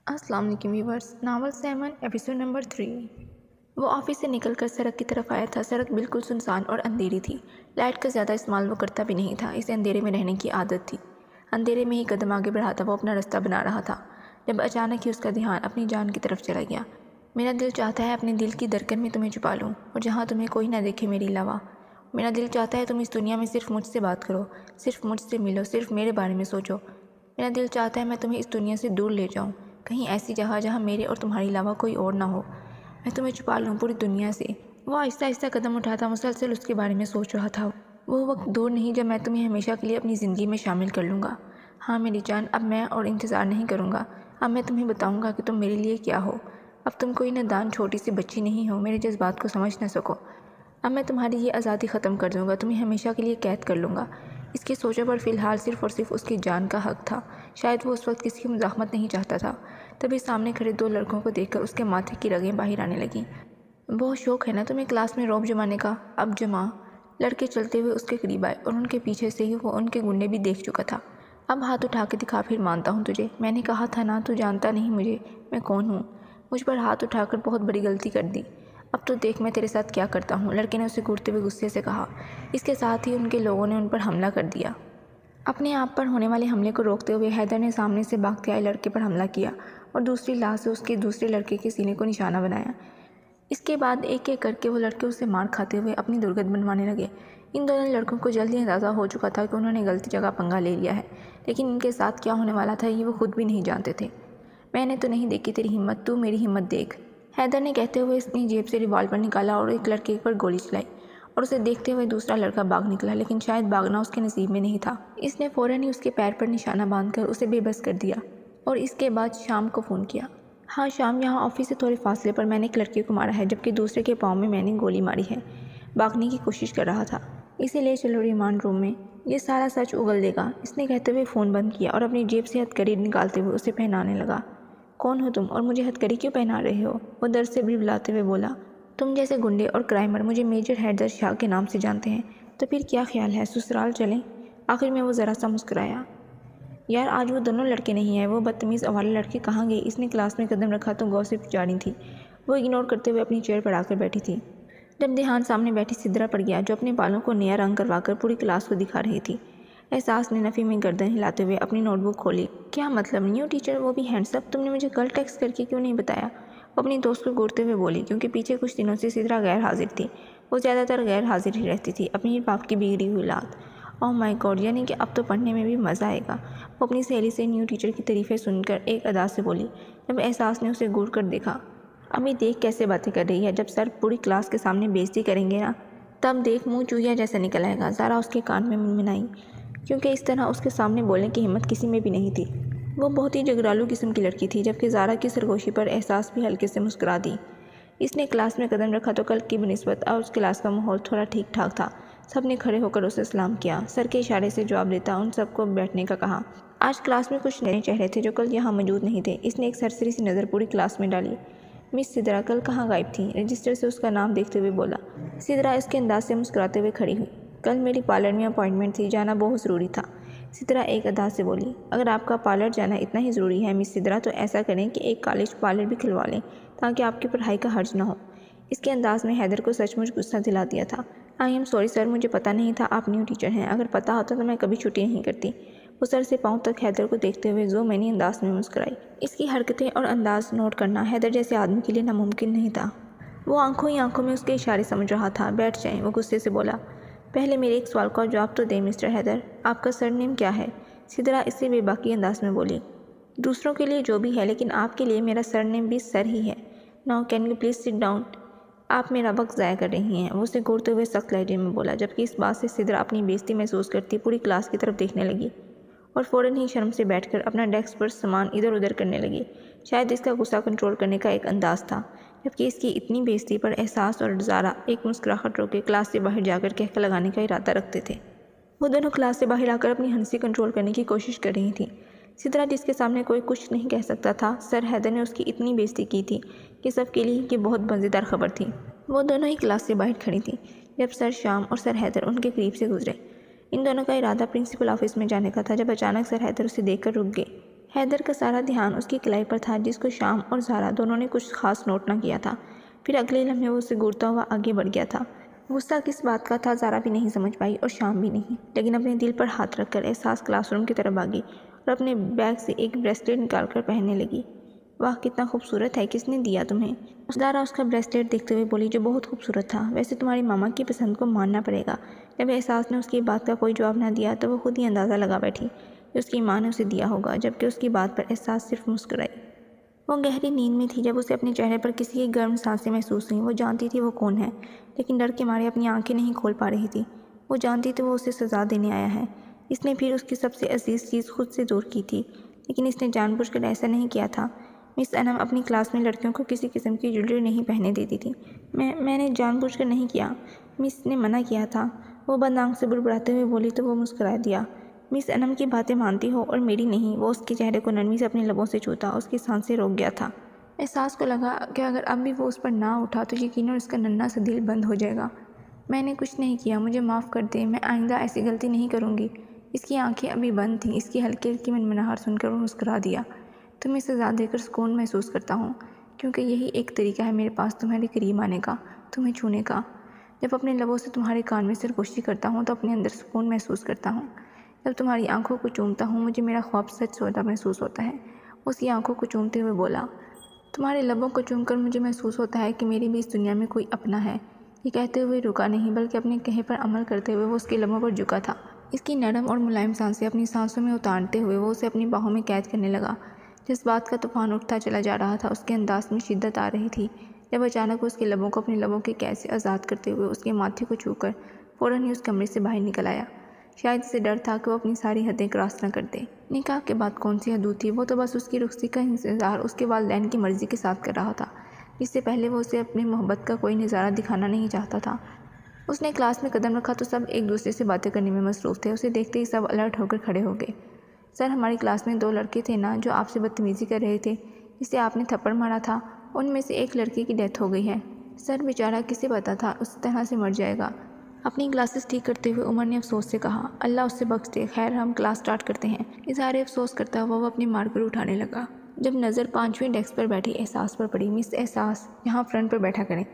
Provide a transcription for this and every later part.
السلام علیکم viewers, novel 7 episode number 3۔ وہ آفس سے نکل کر سڑک کی طرف آیا تھا۔ سڑک بالکل سنسان اور اندھیری تھی۔ لائٹ کا زیادہ استعمال وہ کرتا بھی نہیں تھا، اسے اندھیرے میں رہنے کی عادت تھی۔ اندھیرے میں ہی قدم آگے بڑھاتا وہ اپنا رستہ بنا رہا تھا جب اچانک ہی اس کا دھیان اپنی جان کی طرف چلا گیا۔ میرا دل چاہتا ہے اپنے دل کی دھڑکن میں تمہیں چھپا لوں اور جہاں تمہیں کوئی نہ دیکھے میرے علاوہ۔ میرا دل چاہتا ہے تم اس دنیا میں صرف مجھ سے بات کرو، صرف مجھ سے ملو، صرف میرے بارے میں سوچو۔ میرا دل چاہتا ہے میں تمہیں اس دنیا سے دور لے جاؤں، کہیں ایسی جگہ جہاں میرے اور تمہارے علاوہ کوئی اور نہ ہو۔ میں تمہیں چھپا لوں پوری دنیا سے۔ وہ آہستہ آہستہ قدم اٹھاتا مسلسل اس کے بارے میں سوچ رہا تھا۔ وہ وقت دور نہیں جب میں تمہیں ہمیشہ کے لیے اپنی زندگی میں شامل کر لوں گا۔ ہاں میری جان، اب میں اور انتظار نہیں کروں گا۔ اب میں تمہیں بتاؤں گا کہ تم میرے لیے کیا ہو۔ اب تم کوئی نادان چھوٹی سی بچی نہیں ہو میرے جذبات کو سمجھ نہ سکو۔ اب میں تمہاری یہ آزادی ختم کر دوں گا، تمہیں ہمیشہ کے لیے قید کر لوں گا۔ اس کی سوچوں پر فی الحال صرف اور صرف اس کی جان کا حق تھا۔ شاید وہ اس وقت کسی کی مزاحمت نہیں چاہتا تھا۔ تبھی سامنے کھڑے دو لڑکوں کو دیکھ کر اس کے ماتھے کی رگیں باہر آنے لگیں۔ بہت شوق ہے نا تمہیں کلاس میں رعب جمانے کا؟ اب جما۔ لڑکے چلتے ہوئے اس کے قریب آئے اور ان کے پیچھے سے ہی وہ ان کے گنڈے بھی دیکھ چکا تھا۔ اب ہاتھ اٹھا کے دکھا، پھر مانتا ہوں تجھے۔ میں نے کہا تھا نا، تو جانتا نہیں مجھے، میں کون ہوں۔ مجھ پر ہاتھ اٹھا کر بہت بڑی غلطی کر دی۔ اب تو دیکھ میں تیرے ساتھ کیا کرتا ہوں، لڑکے نے اسے گھورتے ہوئے غصے سے کہا۔ اس کے ساتھ ہی ان کے لوگوں نے ان پر حملہ کر دیا۔ اپنے آپ پر ہونے والے حملے کو روکتے ہوئے حیدر نے سامنے سے بھاگتے آئے لڑکے پر حملہ کیا اور دوسری لاش سے اس کے دوسرے لڑکے کے سینے کو نشانہ بنایا۔ اس کے بعد ایک ایک کر کے وہ لڑکے اسے مار کھاتے ہوئے اپنی درگت بنوانے لگے۔ ان دونوں لڑکوں کو جلدی اندازہ ہو چکا تھا کہ انہوں نے غلطی جگہ پنگا لے لیا ہے، لیکن ان کے ساتھ کیا ہونے والا تھا یہ وہ خود بھی نہیں جانتے تھے۔ میں نے تو نہیں دیکھی تیری ہمت، تو میری ہمت دیکھ، حیدر نے کہتے ہوئے اپنی جیب سے ریوالور نکالا اور ایک لڑکے پر گولی چلائی اور اسے دیکھتے ہوئے دوسرا لڑکا بھاگ نکلا، لیکن شاید بھاگنا اس کے نصیب میں نہیں تھا۔ اس نے فوراً ہی اس کے پیر پر نشانہ باندھ کر اسے بے بس کر دیا اور اس کے بعد شام کو فون کیا۔ ہاں شام، یہاں آفس سے تھوڑے فاصلے پر میں نے ایک لڑکے کو مارا ہے، جبکہ دوسرے کے پاؤں میں نے گولی ماری ہے۔ بھاگنے کی کوشش کر رہا تھا، اسے لے چلو ریمانڈ روم میں، یہ سارا سچ اگل دے گا۔ اس نے کہتے ہوئے فون بند کیا اور اپنی جیب سے ہتھکڑی نکالتے ہوئے اسے پہنانے لگا۔ کون ہو تم اور مجھے ہتھکڑی کیوں پہنا رہے ہو؟ وہ درد سے بلبلاتے ہوئے بولا۔ تم جیسے گنڈے اور کرائمر مجھے میجر حیدر شاہ کے نام سے جانتے ہیں، تو پھر کیا خیال ہے سسرال چلیں؟ آخر میں وہ ذرا سا مسکرایا۔ یار آج وہ دونوں لڑکے نہیں ہیں، وہ بدتمیز اوالے لڑکے کہاں گئے؟ اس نے کلاس میں قدم رکھا تو گوسپ جاری تھی۔ وہ اگنور کرتے ہوئے اپنی چیئر پر آ کر بیٹھی تھی جب دھیان سامنے بیٹھی سدرا پر گیا، جو اپنے بالوں کو نیا رنگ کروا کر پوری کلاس کو دکھا رہی تھی۔ احساس نے نفی میں گردن ہلاتے ہوئے اپنی نوٹ بک کھولی۔ کیا مطلب؟ نیو ٹیچر، وہ بھی ہینڈس اپ؟ تم نے مجھے کل ٹیکسٹ کر کے کیوں نہیں بتایا؟ وہ اپنی دوست کو گھورتے ہوئے بولی، کیونکہ پیچھے کچھ دنوں سے سدرا غیر حاضر تھی۔ وہ زیادہ تر غیر حاضر ہی رہتی تھی، اپنی باپ کی بگڑی ہوئی اولاد۔ اوہ مائی گاڈ، یعنی کہ اب تو پڑھنے میں بھی مزہ آئے گا۔ وہ اپنی سہیلی سے نیو ٹیچر کی تعریفیں سن کر ایک ادا سے بولی۔ جب احساس نے اسے گھور کر دیکھا، ابھی دیکھ کیسے باتیں کر رہی ہے، جب سر پوری کلاس کے سامنے بےعزتی کریں گے نا، تب دیکھ منہ چوہیا جیسا نکل آئے گا۔ زارا اس کے کان میں منمنائی، کیونکہ اس طرح اس کے سامنے بولنے کی ہمت کسی میں بھی نہیں تھی۔ وہ بہت ہی جگرالو قسم کی لڑکی تھی، جبکہ زارا کی سرگوشی پر احساس بھی ہلکے سے مسکرا دی۔ اس نے کلاس میں قدم رکھا تو کل کی بنسبت آج کلاس کا ماحول تھوڑا ٹھیک ٹھاک تھا۔ سب نے کھڑے ہو کر اسے سلام کیا، سر کے اشارے سے جواب دیتا ان سب کو بیٹھنے کا کہا۔ آج کلاس میں کچھ نئے چہرے تھے جو کل یہاں موجود نہیں تھے۔ اس نے ایک سرسری سی نظر پوری کلاس میں ڈالی۔ مس سدرا کل کہاں غائب تھیں؟ رجسٹر سے اس کا نام دیکھتے ہوئے بولا۔ سدرا اس کے انداز سے مسکراتے ہوئے کھڑی ہوئی۔ کل میری پارلر میں اپوائنٹمنٹ تھی، جانا بہت ضروری تھا، سدرا ایک ادا سے بولی۔ اگر آپ کا پارلر جانا اتنا ہی ضروری ہے مس سدرا، تو ایسا کریں کہ ایک کالج پارلر بھی کھلوا لیں تاکہ آپ کی پڑھائی کا حرج نہ ہو۔ اس کے انداز میں حیدر کو سچ مچ غصہ دلا دیا تھا۔ آئی ایم سوری سر، مجھے پتہ نہیں تھا آپ نیو ٹیچر ہیں، اگر پتہ ہوتا تو میں کبھی چھٹی نہیں کرتی۔ وہ سر سے پاؤں تک حیدر کو دیکھتے ہوئے ذومعنی انداز میں مسکرائی۔ اس کی حرکتیں اور انداز نوٹ کرنا حیدر جیسے آدمی کے لیے ناممکن نہیں تھا۔ وہ آنکھوں ہی آنکھوں میں اس کے اشارے سمجھ رہا تھا۔ بیٹھ جائیں، وہ غصے سے بولا۔ پہلے میرے ایک سوال کا جواب تو دیں مسٹر حیدر، آپ کا سر نیم کیا ہے؟ سدرا اس سے بے باکی انداز میں بولی۔ دوسروں کے لیے جو بھی ہے، لیکن آپ کے لیے میرا سر نیم بھی سر ہی ہے۔ Now can you please sit down? آپ میرا وقت ضائع کر رہی ہیں، وہ اسے گھورتے ہوئے سخت لہجے میں بولا، جبکہ اس بات سے سدرا اپنی بےعزتی محسوس کرتی پوری کلاس کی طرف دیکھنے لگی اور فوراً ہی شرم سے بیٹھ کر اپنا ڈیسک پر سامان ادھر ادھر کرنے لگی۔ شاید اس کا غصہ کنٹرول کرنے کا ایک انداز تھا، جبکہ اس کی اتنی بےعزتی پر احساس اور زارا ایک مسکراہٹ روکے کلاس سے باہر جا کر کہکہ لگانے کا ارادہ رکھتے تھے۔ وہ دونوں کلاس سے باہر آ کر اپنی ہنسی کنٹرول کرنے کی کوشش کر رہی تھیں۔ سدرا جس کے سامنے کوئی کچھ نہیں کہہ سکتا تھا، سر حیدر نے اس کی اتنی بےعزتی کی تھی کہ سب کے لیے یہ بہت مزیدار خبر تھی۔ وہ دونوں ہی کلاس سے باہر کھڑی تھیں جب سر شام اور سر حیدر ان کے قریب سے گزرے۔ ان دونوں کا ارادہ پرنسپل آفس میں جانے کا تھا جب اچانک سر حیدر اسے دیکھ کر رک گئے۔ حیدر کا سارا دھیان اس کی کلائی پر تھا جس کو شام اور زارا دونوں نے کچھ خاص نوٹ نہ کیا تھا۔ پھر اگلے لمحے وہ اسے گھورتا ہوا آگے بڑھ گیا تھا۔ غصہ کس بات کا تھا زارا بھی نہیں سمجھ پائی اور شام بھی نہیں، لیکن اپنے دل پر ہاتھ رکھ کر احساس کلاس روم کی طرف بھاگی اور اپنے بیگ سے ایک بریسلیٹ نکال کر پہننے لگی۔ واہ کتنا خوبصورت ہے، کس نے دیا تمہیں؟ زارا اس کا بریسلیٹ دیکھتے ہوئے بولی، جو بہت خوبصورت تھا۔ ویسے تمہاری ماما کی پسند کو ماننا پڑے گا۔ جب احساس نے اس کی بات کا کوئی جواب نہ دیا تو وہ خود ہی اندازہ لگا بیٹھی کہ اس کی ماں نے اسے دیا ہوگا، جبکہ اس کی بات پر احساس صرف مسکرائی۔ وہ گہری نیند میں تھی جب اسے اپنے چہرے پر کسی کی گرم سانسیں محسوس ہوئیں۔ وہ جانتی تھی وہ کون ہے، لیکن ڈر کے مارے اپنی آنکھیں نہیں کھول پا رہی تھی۔ وہ جانتی تھی وہ اسے سزا دینے آیا ہے۔ اس نے پھر اس کی سب سے عزیز چیز خود سے دور کی تھی، لیکن اس نے جان بوجھ کر ایسا نہیں کیا تھا۔ مس انم اپنی کلاس میں لڑکیوں کو کسی قسم کی جویلری نہیں پہننے دیتی تھی۔ میں نے جان بوجھ کر نہیں کیا، مس نے منع کیا تھا۔ وہ بند آنکھ سے بڑبڑاتے ہوئے بولی تو وہ مسکرا دیا۔ مس انم کی باتیں مانتی ہو اور میری نہیں۔ وہ اس کے چہرے کو نرمی سے اپنے لبوں سے چھوتا، اس کی سانسیں روک گیا تھا۔ احساس کو لگا کہ اگر اب بھی وہ اس پر نہ اٹھا تو یقیناً اس کا ننھا سا دل بند ہو جائے گا۔ میں نے کچھ نہیں کیا، مجھے معاف کر دے، میں آئندہ ایسی غلطی نہیں کروں گی۔ اس کی آنکھیں ابھی بند تھیں۔ اس کی ہلکی ہلکی منمناہٹ سن کر وہ مسکرا دیا۔ تمہیں سزا دے کر سکون محسوس کرتا ہوں، کیونکہ یہی ایک طریقہ ہے میرے پاس تمہارے قریب آنے کا، تمہیں چھونے کا۔ جب اپنے لبوں سے تمہارے کان میں سرگوشی کرتا ہوں تو اپنے اندر سکون محسوس کرتا ہوں۔ جب تمہاری آنکھوں کو چومتا ہوں مجھے میرا خواب سچ ہوتا محسوس ہوتا ہے۔ اس کی آنکھوں کو چومتے ہوئے بولا، تمہارے لبوں کو چوم کر مجھے محسوس ہوتا ہے کہ میری بھی اس دنیا میں کوئی اپنا ہے۔ یہ کہتے ہوئے رکا نہیں، بلکہ اپنے کہے پر عمل کرتے ہوئے وہ اس کے لبوں پر جھکا تھا۔ اس کی نرم اور ملائم سانسیں اپنی سانسوں میں اتارتے ہوئے وہ اسے اپنی باہوں میں قید کرنے لگا۔ جذبات کا طوفان اٹھتا چلا جا رہا تھا، اس کے انداز میں شدت آ رہی تھی، جب اچانک وہ اس کے لبوں کو اپنے لبوں کے قید سے آزاد کرتے ہوئے اس کے ماتھے کو چھو کر فوراً ہی اس کمرے سے باہر نکل آیا۔ شاید اسے ڈر تھا کہ وہ اپنی ساری حدیں کراس نہ کر دے۔ نکاح کے بعد کون سی حدود تھی؟ وہ تو بس اس کی رخصتی کا انتظار اس کے والدین کی مرضی کے ساتھ کر رہا تھا۔ اس سے پہلے وہ اسے اپنی محبت کا کوئی نظارہ دکھانا نہیں چاہتا تھا۔ اس نے کلاس میں قدم رکھا تو سب ایک دوسرے سے باتیں کرنے میں مصروف تھے۔ اسے دیکھتے ہی سب الرٹ ہو کر کھڑے ہو گئے۔ سر، ہماری کلاس میں 2 لڑکے تھے نا جو آپ سے بدتمیزی کر رہے تھے، جسے آپ نے تھپڑ مارا تھا، ان میں سے ایک لڑکے کی ڈیتھ ہو گئی ہے۔ سر بیچارہ، کسے پتا تھا اس طرح سے مر جائے گا؟ اپنی گلاسز ٹھیک کرتے ہوئے عمر نے افسوس سے کہا، اللہ اس سے بخش دے۔ خیر ہم کلاس سٹارٹ کرتے ہیں۔ اظہار افسوس کرتا ہوا وہ اپنی مارکر اٹھانے لگا، جب نظر 5ویں ڈیسک پر بیٹھی احساس پر پڑی۔ مس احساس، یہاں فرنٹ پر بیٹھا کریں۔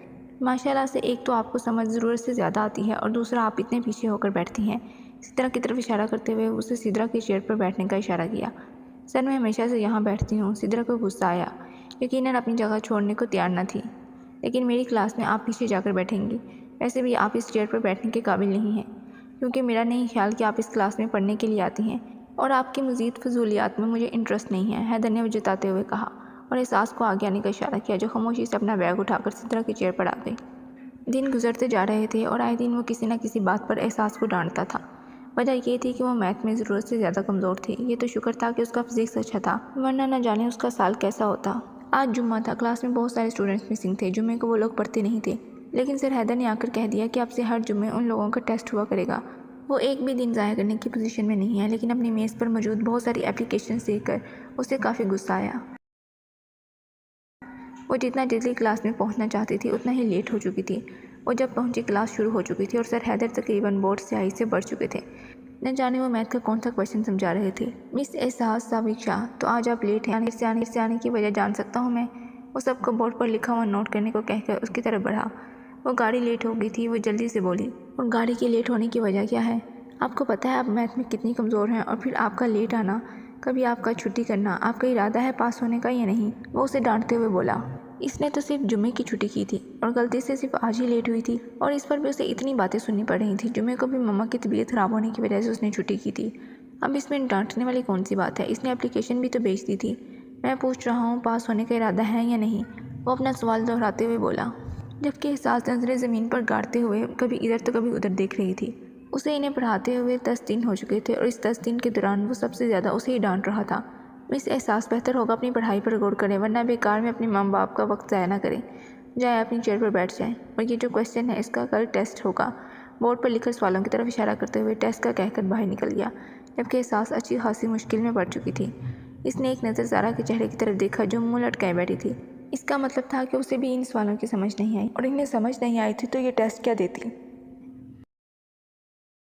ماشاءاللہ سے ایک تو آپ کو سمجھ ضرورت سے زیادہ آتی ہے اور دوسرا آپ اتنے پیچھے ہو کر بیٹھتی ہیں۔ سدرا کی طرف اشارہ کرتے ہوئے اسے سدرا کی چیئر پر بیٹھنے کا اشارہ کیا۔ سر میں ہمیشہ سے یہاں بیٹھتی ہوں۔ سدرا کو غصہ آیا، یقیناً اپنی جگہ چھوڑنے کو تیار نہ تھی، لیکن میری کلاس میں آپ پیچھے جا کر بیٹھیں گی۔ ویسے بھی آپ اس چیئر پر بیٹھنے کے قابل نہیں ہیں، کیونکہ میرا نہیں خیال کہ آپ اس کلاس میں پڑھنے کے لیے آتی ہیں، اور آپ کی مزید فضولیات میں مجھے انٹرسٹ نہیں ہے، حیدر نے وہ جتاتے ہوئے کہا، اور احساس کو آگے آنے کا اشارہ کیا، جو خاموشی سے اپنا بیگ اٹھا کر سدرا کی چیئر پر آ گئی۔ دن گزرتے جا رہے تھے اور آئے دن وہ کسی نہ کسی بات پر احساس کو ڈانٹتا تھا۔ وجہ یہ تھی کہ وہ میتھ میں ضرورت سے زیادہ کمزور تھی۔ یہ تو شکر تھا کہ اس کا فزکس اچھا تھا، ورنہ نہ جانے اس کا سال کیسا ہوتا۔ آج جمعہ تھا، کلاس میں بہت سارے اسٹوڈنٹس مسنگ تھے۔ جمعے کو وہ لوگ پڑھتے نہیں تھے، لیکن سر حیدر نے آ کر کہہ دیا کہ اب سے ہر جمعے ان لوگوں کا ٹیسٹ ہوا کرے گا۔ وہ ایک بھی دن ضائع کرنے کی پوزیشن میں نہیں ہے، لیکن اپنی میز پر موجود بہت ساری اپلیکیشنز دیکھ کر اسے کافی غصہ آیا۔ وہ جتنا جلدی کلاس میں پہنچنا چاہتی تھی اتنا ہی لیٹ ہو چکی تھی۔ وہ جب پہنچی کلاس شروع ہو چکی تھی اور سر حیدر تقریباً بورڈ سیاہی سے بڑھ چکے تھے۔ نہ جانے وہ میتھ کا کون سا کویشچن سمجھا رہے تھے۔ مس احساس سابق شاہ، تو آج آپ لیٹ ہیں، سے آنے کی وجہ جان سکتا ہوں میں؟ وہ سب کو بورڈ پر لکھا ہوا نوٹ کرنے کو کہہ کر اس کی طرف بڑھا۔ وہ گاڑی لیٹ ہو گئی تھی، وہ جلدی سے بولی، اور گاڑی کے لیٹ ہونے کی وجہ کیا ہے؟ آپ کو پتہ ہے آپ میتھ میں کتنی کمزور ہیں، اور پھر آپ کا لیٹ آنا، کبھی آپ کا چھٹی کرنا، آپ کا ارادہ ہے پاس ہونے کا یا نہیں؟ وہ اسے ڈانٹتے ہوئے بولا، اس نے تو صرف جمعے کی چھٹی کی تھی اور غلطی سے صرف آج ہی لیٹ ہوئی تھی، اور اس پر بھی اسے اتنی باتیں سننی پڑ رہی تھیں۔ جمعے کو بھی مما کی طبیعت خراب ہونے کی وجہ سے اس نے چھٹی کی تھی۔ اب اس میں ڈانٹنے والی کون سی بات ہے؟ اس نے اپلیکیشن بھی تو بھیج دی تھی۔ میں پوچھ رہا ہوں پاس ہونے کا ارادہ ہے یا نہیں؟ وہ اپنا سوال دہراتے ہوئے بولا، جبکہ احساس نظریں زمین پر گاڑتے ہوئے کبھی ادھر تو کبھی ادھر دیکھ رہی تھی۔ اسے انہیں پڑھاتے ہوئے 10 دن ہو چکے تھے اور اس 10 دن کے دوران وہ سب سے زیادہ اسے ہی ڈانٹ رہا تھا۔ مس احساس، بہتر ہوگا اپنی پڑھائی پر غور کریں، ورنہ بیکار میں اپنے ماں باپ کا وقت ضائع نہ کریں۔ جائیں اپنی چیئر پر بیٹھ جائیں، اور یہ جو کویشچن ہے اس کا کل ٹیسٹ ہوگا۔ بورڈ پر لکھے سوالوں کی طرف اشارہ کرتے ہوئے ٹیسٹ کا کہہ کر باہر نکل گیا، جبکہ احساس اچھی خاصی مشکل میں پڑ چکی تھی۔ اس نے ایک نظر زارا کے چہرے کی طرف دیکھا جو منہ لٹکائے بیٹھی تھی۔ اس کا مطلب تھا کہ اسے بھی ان سوالوں کی سمجھ نہیں آئی، اور انہیں سمجھ نہیں آئی تھی تو یہ ٹیسٹ کیا دیتی۔